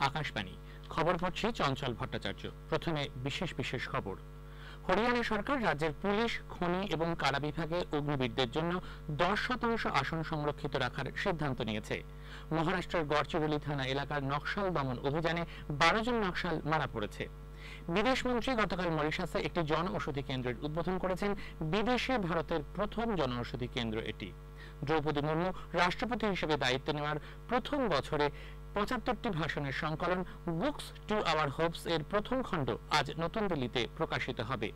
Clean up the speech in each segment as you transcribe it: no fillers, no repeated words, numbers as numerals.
আকাশবাণী খবর পড়ছি চঞ্চল ভট্টাচার্য। প্রথমে বিশেষ খবর। হরিয়ানা সরকার রাজ্যের পুলিশ, খনি এবং কারা বিভাগে অগ্নিবীরদের জন্য 10% আসন সংরক্ষিত রাখার সিদ্ধান্ত নিয়েছে। মহারাষ্ট্রের গড়চিরোলি থানা এলাকার নকশাল দমন অভিযানে 12 জন নকশাল মারা পড়েছে। বিদেশমন্ত্রী গতকাল মরিশাসে একটি জনঔষধি কেন্দ্রের উদ্বোধন করেছেন। বিদেশে ভারতের প্রথম জনঔষধি কেন্দ্র এটি। দ্রৌপদী মুর্মু রাষ্ট্রপতি হিসেবে দায়িত্ব নেওয়ার প্রথম বছরে 75টি ভাষণের সংকলন বুকস টু আওয়ার হোপস এর প্রথম খণ্ড আজ নতুন দিল্লিতে প্রকাশিত হবে।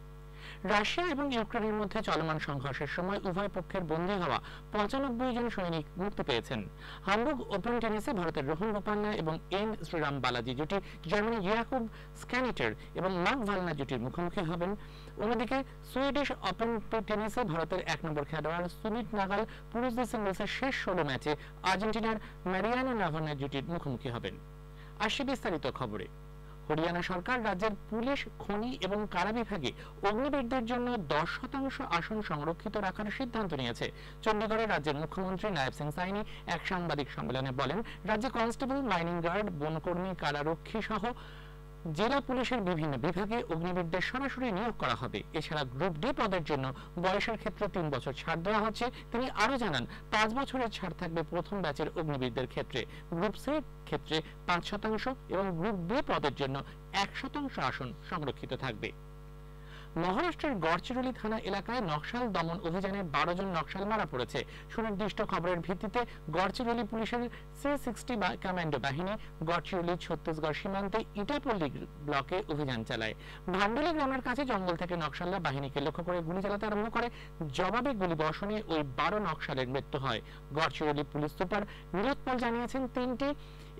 রাশিয়া এবং ইউক্রেনের মধ্যে চলমান সংঘর্ষের সময় উভয় পক্ষের বন্দী হওয়া 95 জন সৈনিক মুক্তি পেয়েছেন। হামবুর্গ ওপেন টেনিসে ভারতের রোহন বোপান্না এবং এন শ্রীরাম বালাজি জুটি জার্মানি ইয়াকুব স্ক্যানিটার এবং মার্ক ভালনা জুটির মুখোমুখি হবেন। অন্যদিকে সুইডিশ ওপেন টেনিসে ভারতের 1 নম্বর খেলোয়াড় সুমিত নাগাল পুরুষদের সিঙ্গলসের শেষ 16 ম্যাচে আর্জেন্টিনার ম্যারিয়ানো নাভানা জুটির মুখোমুখি হবেন। আসছে বিস্তারিত খবরে। হরিয়ানা সরকার রাজ্যের পুলিশ, খনি এবং কারা বিভাগে অগ্নিবীরদের জন্য 10% আসন সংরক্ষিত রাখার সিদ্ধান্ত নিয়েছে। চণ্ডীগড়ে রাজ্যের মুখ্যমন্ত্রী নায়েব সিং সাইনি এক সাংবাদিক সম্মেলনে বলেন, রাজ্যে কনস্টেবল, মাইনিং গার্ড, বনকর্মী, কারারক্ষী সহ জেলা পুলিশের বিভিন্ন বিভাগে অগ্নিবীরদের সরাসরি নিয়োগ করা হবে। এছাড়া গ্রুপ ডি পদের জন্য বয়সের ক্ষেত্রে 3 বছর ছাড় দেওয়া হচ্ছে। তিনি আরো জানান, 5 বছরের ছাড় থাকবে প্রথম ব্যাচের অগ্নিবীরদের ক্ষেত্রে। গ্রুপ সি ক্ষেত্রে 5% এবং গ্রুপ বি পদের জন্য 1% আসন সংরক্ষিত থাকবে। মহারাষ্ট্রের গড়চিরোলি থানা এলাকায় নকশাল দমন অভিযানে 12 জন নকশাল মারা পড়েছে। সুনির্দিষ্ট খবরের ভিত্তিতে গড়চিরোলি পুলিশের C60 কমান্ডো বাহিনী গড়চিরোলি ছত্তিশগড় সীমান্তে ইটাপল্লী ব্লকে অভিযান চালায়। ভান্ডলি গ্রামের কাছে জঙ্গল থেকে নকশালরা বাহিনীকে লক্ষ্য করে গুলি চালাতে আরম্ভ করে। জবাবে গুলিবর্ষণে ওই 12 নকশালের মৃত্যু হয়। গড়চিরোলি পুলিশ সুপার নীরদ পাল জানিয়েছেন, 3টি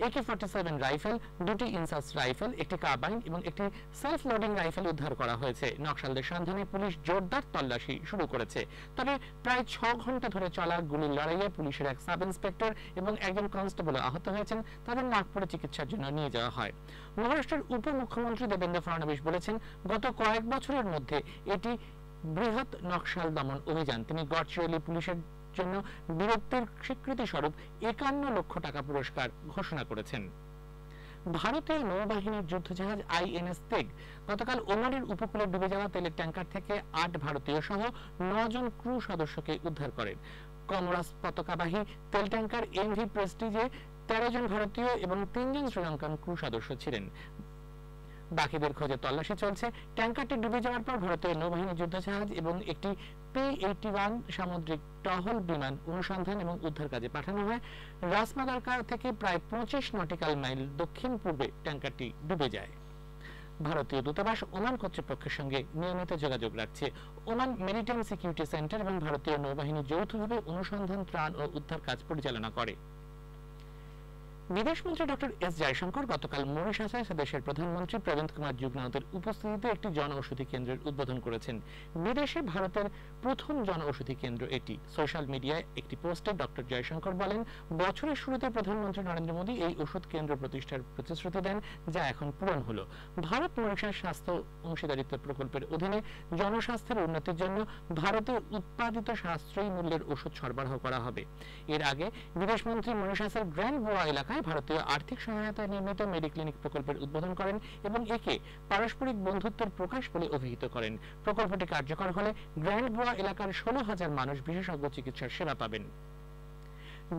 AK-47 রাইফেল, 2টি ইনসাস রাইফেল, একটি কার্বাইন এবং একটি সেলফ লোডিং রাইফেল উদ্ধার করা হয়েছে। নকশালদের সন্ধানে পুলিশ জোরদার তল্লাশি শুরু করেছে। তবে প্রায় 6 ঘন্টা ধরে চলা গুলির লড়াইয়ে পুলিশের এক সাব ইন্সপেক্টর এবং একজন কনস্টেবল আহত হয়েছেন। তাদের নাগপুরে চিকিৎসার জন্য নিয়ে যাওয়া হয়। মহারাষ্ট্রের উপমুখ্যমন্ত্রী দেবেন্দ্র ফডনবিস বলেছেন, গত কয়েক বছরের মধ্যে এটি বৃহৎ নকশাল দমন অভিযান। তিনি গড়চিরোলি পুলিশের জন্য বীরত্বের স্বীকৃতি স্বরূপ 51 লক্ষ টাকা পুরস্কার ঘোষণা করেছেন। ভারতীয় নৌবাহিনীর যুদ্ধজাহাজ INS তেগ গতকাল ওমানের উপকূলে ডুবে যাওয়া তেলের ট্যাঙ্কার থেকে 8 ভারতীয় সহ 9 জন ক্রু সদস্যকে উদ্ধার করেন। কমরাস পতাকাবাহী তেল ট্যাঙ্কার MV প্রেস্টিজে 13 জন ভারতীয় এবং 3 জন শ্রীলঙ্কান ক্রু সদস্য ছিলেন। বাকিদের খোঁজে তল্লাশি চলছে। ট্যাঙ্কারটি ডুবে যাওয়ার পর ভারতীয় নৌবাহিনীর যুদ্ধজাহাজ এবং একটি P-81 সামুদ্রিক টহল বিমান অনুসন্ধান এবং উদ্ধার কাজে পাঠানো হয়। রাসমাদারকা থেকে প্রায় 25 নটিক্যাল মাইল দক্ষিণ পূর্বে ট্যাঙ্কারটি ডুবে যায়। ভারতীয় দূতাবাস ওমান কর্তৃপক্ষের সঙ্গে নিয়মিত যোগাযোগ রাখছে। ওমান মেরিটাইম সিকিউরিটি সেন্টার এবং ভারতীয় নৌবাহিনী যৌথভাবে অনুসন্ধান, ত্রাণ ও উদ্ধার কাজ পরিচালনা করে। বিদেশমন্ত্রী ডক্টর এস জয়শঙ্কর গতকাল মরিশাসে দেশের প্রধানমন্ত্রী প্রবীন্দ কুমার জুগনাথের উপস্থিতিতে একটি জনঔষধি কেন্দ্রের উদ্বোধন করেছেন। বিদেশে ভারতের প্রথম জনঔষধি কেন্দ্র এটি। সোশ্যাল মিডিয়ায় একটি পোস্টে ডক্টর জয়শঙ্কর বলেন, বছরের শুরুতে প্রধানমন্ত্রী নরেন্দ্র মোদী এই ওষুধ কেন্দ্র প্রতিষ্ঠার প্রতিশ্রুতি দেন, যা এখন পূরণ হলো। ভারত মরিশাস স্বাস্থ্য অংশীদারিত্ব প্রকল্পের অধীনে জনস্বাস্থ্যের উন্নতির জন্য ভারতে উৎপাদিত সাশ্রয়ী মূল্যের ওষুধ সরবরাহ করা হবে। এর আগে বিদেশমন্ত্রী মরিশাসের গ্র্যান্ড বোয়া এলাকায় ভারতীয় আর্থিক সহায়তায় নির্মিত মেডিক্লিনিক প্রকল্পের উদ্বোধন করেন এবং একে পারস্পরিক বন্ধুত্বের প্রকাশ বলে অভিহিত করেন। প্রকল্পটি কার্যকর হলে গ্র্যান্ড বোয়া এলাকার 16,000 মানুষ বিশেষজ্ঞ চিকিৎসার সেবা পাবেন।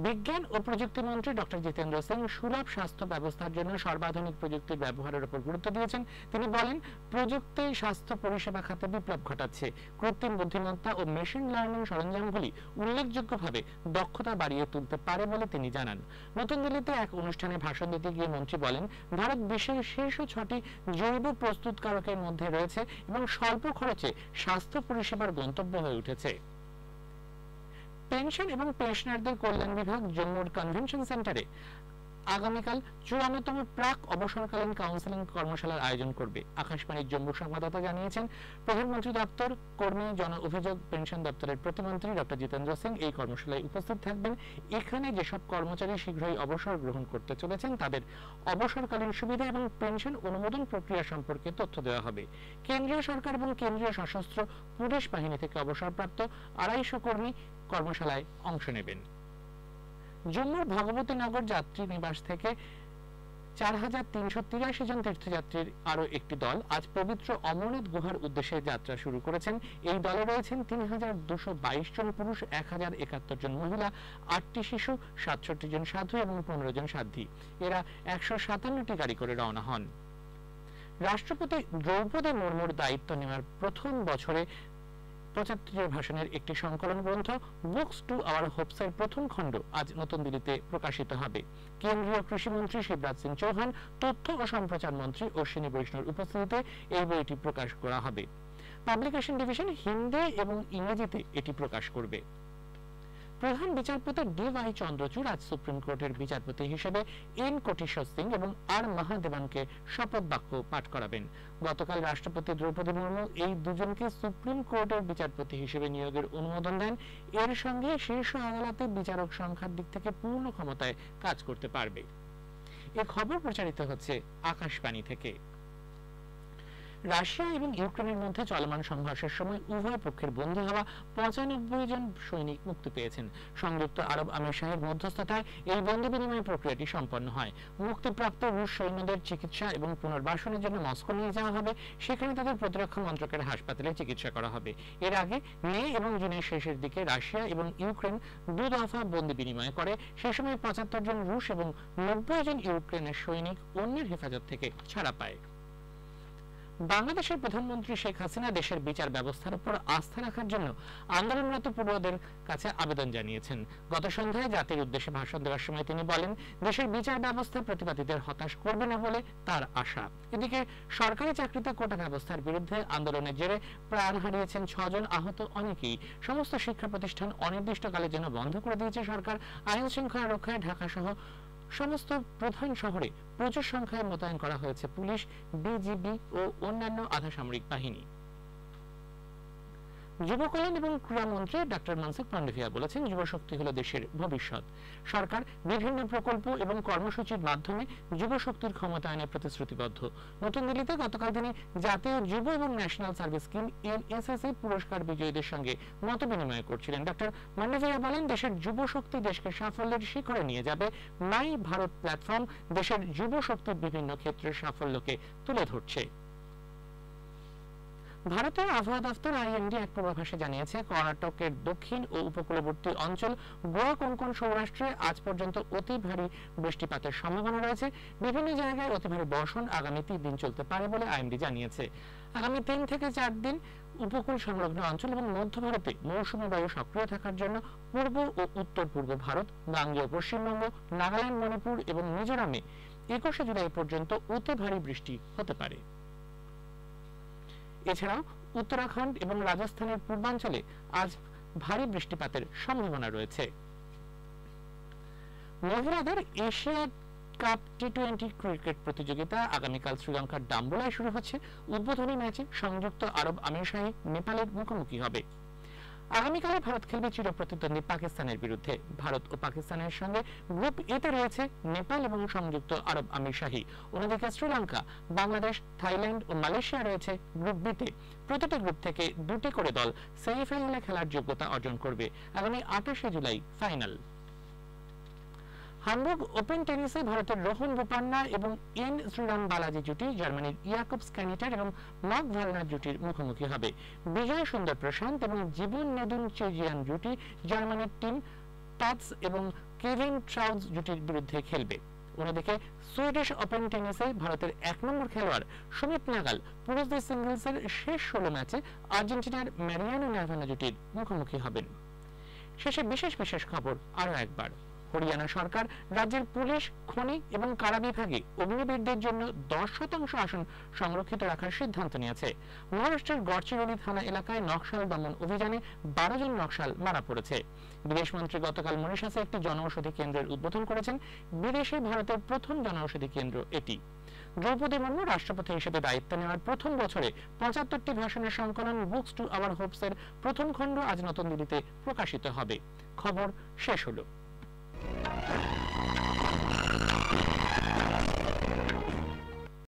বিজ্ঞান ও প্রযুক্তি মন্ত্রী ডক্টর জিতেন্দ্র সিং সুলভ স্বাস্থ্য ব্যবস্থার জন্য সর্বাধুনিক প্রযুক্তির ব্যবহারের উপর গুরুত্ব দিয়েছেন। তিনি বলেন, প্রযুক্তি স্বাস্থ্য পরিষেবা খাতে বিপ্লব ঘটাচ্ছে। কৃত্রিম বুদ্ধিমত্তা ও মেশিন লার্নিং সরঞ্জামগুলি উল্লেখযোগ্যভাবে দক্ষতা বাড়িয়ে তুলতে পারে বলে তিনি জানান। নতুন দিল্লিতে এক অনুষ্ঠানে ভাষণ দিতে গিয়ে মন্ত্রী বলেন, ভারত বিশ্বের শীর্ষ 6টি জৈব প্রস্তুতকারকের মধ্যে রয়েছে এবং স্বল্প খরচে স্বাস্থ্য পরিষেবার গন্তব্য হয়ে উঠেছে। পেনশন এবং পেনশনারদের কল্যাণ বিভাগ জম্মুর কনভেনশন সেন্টারে আগামীকাল 54তম প্রাক অবসরকালীন কাউন্সেলিং কর্মশালার আয়োজন করবে। আকাশবাণীর জম্মু সংবাদদাতা জানিয়েছেন, প্রধানমন্ত্রী দপ্তর, কর্মী জন অভিযোগ পেনশন দপ্তরের প্রতিমন্ত্রী ডক্টর জিতেন্দ্র সিং এই কর্মশালায় উপস্থিত থাকবেন। এখানে যেসব কর্মচারী শীঘ্রই অবসর গ্রহণ করতে চলেছেন তাদের অবসরকালীন সুবিধা এবং পেনশন অনুমোদন প্রক্রিয়া সম্পর্কে তথ্য দেওয়া হবে। কেন্দ্রীয় সরকার এবং কেন্দ্রীয় সশস্ত্র পুলিশ বাহিনী থেকে অবসরপ্রাপ্ত 250 কর্মী কর্মশালায় অংশ নেবেন। জম্মুর ভগবতী নগর যাত্রী নিবাস থেকে 4383 জন তীর্থযাত্রীর আরো একটি দল আজ পবিত্র অমরনাথ গুহার উদ্দেশ্যে যাত্রা শুরু করেছেন। এই দলে রয়েছেন 3222 জন পুরুষ, 1071 জন মহিলা, 8টি শিশু, 67 জন সাধু এবং 15 জন সাধ্বী। এরা 157টি গাড়ি করে রওনা হন। রাষ্ট্রপতি দ্রৌপদী মুর্মুর দায়িত্ব নেওয়ার প্রথম বছরে 75 ভাষণের একটি সংকলন গ্রন্থ বুকস টু আওয়ার হোপস এর প্রথম খণ্ড আজ নতুন দিল্লিতে প্রকাশিত হবে। কেন্দ্রীয় কৃষিমন্ত্রী শিবরাজ সিং চৌহান, তথ্য ও সম্প্রচার মন্ত্রী অশ্বিনী বৈষ্ণবের উপস্থিতিতে এই বইটি প্রকাশ করা হবে। পাবলিকেশন ডিভিশন হিন্দি এবং ইংরেজিতে এটি প্রকাশ করবে। প্রধান বিচারপতি ডি.ওয়াই চন্দ্রচূড় আজ সুপ্রিম কোর্টের বিচারপতি হিসেবে এন কোটেশ্বর সিং এবং আর মহাদেবনকে শপথ বাক্য পাঠ করাবেন। গতকাল রাষ্ট্রপতি দ্রৌপদী মুর্মু এই দুজনকে সুপ্রিম কোর্টের বিচারপতি হিসেবে নিয়োগের অনুমোদন দেন। এর সঙ্গে শীর্ষ আদালতে বিচারক সংখ্যার দিক থেকে পূর্ণ ক্ষমতায় কাজ করতে পারবে। এই খবর প্রচারিত হচ্ছে আকাশবাণী থেকে। রাশিয়া এবং ইউক্রেনের মধ্যে চলমান সংঘর্ষের সময় উভয় পক্ষের বন্দী হওয়া 95 জন সৈনিক মুক্তি পেয়েছেন। সংযুক্ত আরব আমিরাতের মধ্যস্থতায় এই বন্দী বিনিময় প্রক্রিয়াটি সম্পন্ন হয়। মুক্তিপ্রাপ্ত রুশ সৈন্যদের চিকিৎসা এবং পুনর্বাসনের জন্য মস্কো নিয়ে যাওয়া হবে। সেখানে তাদের প্রতিরক্ষা মন্ত্রকের হাসপাতালে চিকিৎসা করা হবে। এর আগে মে এবং জুনের শেষের দিকে রাশিয়া এবং ইউক্রেন দফা বন্দী বিনিময় করে। সে সময় 75 জন রুশ এবং 90 জন ইউক্রেনের সৈনিক অন্যের হেফাজত থেকে ছাড়া পায়। বাংলাদেশের প্রধানমন্ত্রী শেখ হাসিনা দেশের বিচার ব্যবস্থার উপর আস্থা রাখার জন্য আন্দোলনরত পড়ুয়াদের কাছে আবেদন জানিয়েছেন। গত সন্ধ্যায় জাতির উদ্দেশ্যে ভাষণ দেওয়ার সময় তিনি বলেন, দেশের বিচার ব্যবস্থা প্রতিবাদীদের হতাশ করবে না বলে তার আশা। এদিকে সরকারি চাকরিতে কোটা ব্যবস্থার বিরুদ্ধে আন্দোলনের জেরে প্রাণ হারিয়েছেন 6 জন, আহত অনেকেই। সমস্ত শিক্ষা প্রতিষ্ঠান অনির্দিষ্টকালের জন্য বন্ধ করে দিয়েছে সরকার। আইন শৃঙ্খলা রক্ষায় ঢাকা সহ সমস্ত প্রধান শহরে প্রচুর সংখ্যায় মোতায়েন করা হয়েছে পুলিশ, বিজিবি ও অন্যান্য আধা সামরিক বাহিনী। যুব কল্যাণ এবং ক্রীড়া মন্ত্রী ডক্টর মনসুখ মান্ডভিয়া বলেছেন, যুব শক্তি হলো দেশের ভবিষ্যৎ। সরকার বিভিন্ন প্রকল্প এবং কর্মসূচির মাধ্যমে যুব শক্তির ক্ষমতায়নে প্রতিশ্রুতিবদ্ধ। নতুন দিল্লিতে গতকাল তিনি জাতীয় যুব এবং ন্যাশনাল সার্ভিস স্কিম এনএসএসএ পুরস্কার বিজয়ীদের সঙ্গে মত বিনিময় করছিলেন। ডক্টর মান্ডভিয়া বলেন, দেশের যুব শক্তি দেশকে সাফল্যের শিখরে নিয়ে যাবে। মাই ভারত প্ল্যাটফর্ম দেশের যুব শক্তির বিভিন্ন ক্ষেত্রের সাফল্যকে তুলে ধরছে। ভারতের আবহাওয়া দপ্তর আইএমডি এক পূর্বাভাসে জানিয়েছে, কর্ণাটকের দক্ষিণ ও উপকূলবর্তী অঞ্চল, গোয়া, কোঙ্কণ, সৌরাষ্ট্রে আজ পর্যন্ত অতি ভারী বৃষ্টিপাতের সম্ভাবনা রয়েছে। বিভিন্ন জায়গায় অতি ভারী বর্ষণ আগামী 3 দিন চলতে পারে বলে আইএমডি জানিয়েছে। আগামী 3 থেকে 4 দিন উপকূল সংলগ্ন অঞ্চল এবং মধ্য ভারতে মৌসুমী বায়ু সক্রিয় থাকার জন্য পূর্ব ও উত্তর পূর্ব ভারত, গাঙ্গেয় পশ্চিমবঙ্গ, নাগাল্যান্ড, মণিপুর এবং মিজোরামে 21 জুলাই পর্যন্ত অতি ভারী বৃষ্টি হতে পারে। এছাড়াও উত্তরাখণ্ড এবং রাজস্থানের পূর্বাঞ্চলে আজ ভারী বৃষ্টিপাতের সম্ভাবনা রয়েছে। মহিলাদের এশিয়া কাপ টি-20 ক্রিকেট প্রতিযোগিতা আগামীকাল শ্রীলঙ্কার ডাম্বুলায় শুরু হচ্ছে। উদ্বোধনী ম্যাচে সংযুক্ত আরব আমিরাত নেপালের মুখোমুখি হবে। আগামীকাল ভারত খেলবে চিরপ্রতিদ্বন্দ্বী পাকিস্তানের বিরুদ্ধে। ভারত ও পাকিস্তানের সঙ্গে গ্রুপ এতে রয়েছে নেপাল এবং সংযুক্ত আরব আমিরাত। অন্যদিকে শ্রীলঙ্কা, বাংলাদেশ, থাইল্যান্ড ও মালয়েশিয়া রয়েছে গ্রুপ বিতে। প্রতিটি গ্রুপ থেকে 2টি করে দল সেমিফাইনালে খেলার যোগ্যতা অর্জন করবে। আগামী 28 জুলাই ফাইনাল। হামবুর্গ ওপেন টেনিসে ভারতের রোহন বোপান্না এবং এন শ্রীরাম বালাজি জুটি জার্মানির ইয়াকুব স্ক্যানিটার এবং মার্ক ভালনার জুটির মুখোমুখি হবে। বিজয় সুন্দর প্রশান্ত এবং জীবন নেদুন চেজিয়ান জুটি জার্মানির টিম টাটস এবং কেভিন ট্রাউজ জুটির বিরুদ্ধে খেলবে। অন্যদিকে সুইডিশ ওপেন টেনিসে ভারতের 1 নম্বর খেলোয়াড় সুমিত নাগাল পুরুষদের সিঙ্গলসের শেষ 16 ম্যাচে আর্জেন্টিনার ম্যারিয়ানো নাভানা জুটির মুখোমুখি হবেন। শেষে বিশেষ খবর আরো একবার। হরিয়ানা সরকার রাজ্যের পুলিশ, খনি এবং কারা বিভাগে অগ্নিবীরদের জন্য 10% আসন সংরক্ষিত রাখার সিদ্ধান্ত নিয়েছে। মহারাষ্ট্রের গড়চিরোলি থানা এলাকায় নকশাল দমন অভিযানে 12 জন নকশাল মারা পড়েছে। বিদেশমন্ত্রী গতকাল মরিশাসে একটি জনঔষধি কেন্দ্রের উদ্বোধন করেছেন। বিদেশে ভারতের প্রথম জনঔষধি কেন্দ্র এটি। দ্রৌপদী মুর্মু রাষ্ট্রপতি হিসেবে দায়িত্ব নেওয়ার প্রথম বছরে 75টি ভাষণের সংকলন বুকস টু আওয়ার হোপস এর প্রথম খণ্ড আজ নতুন দিল্লিতে প্রকাশিত হবে। খবর শেষ হলো।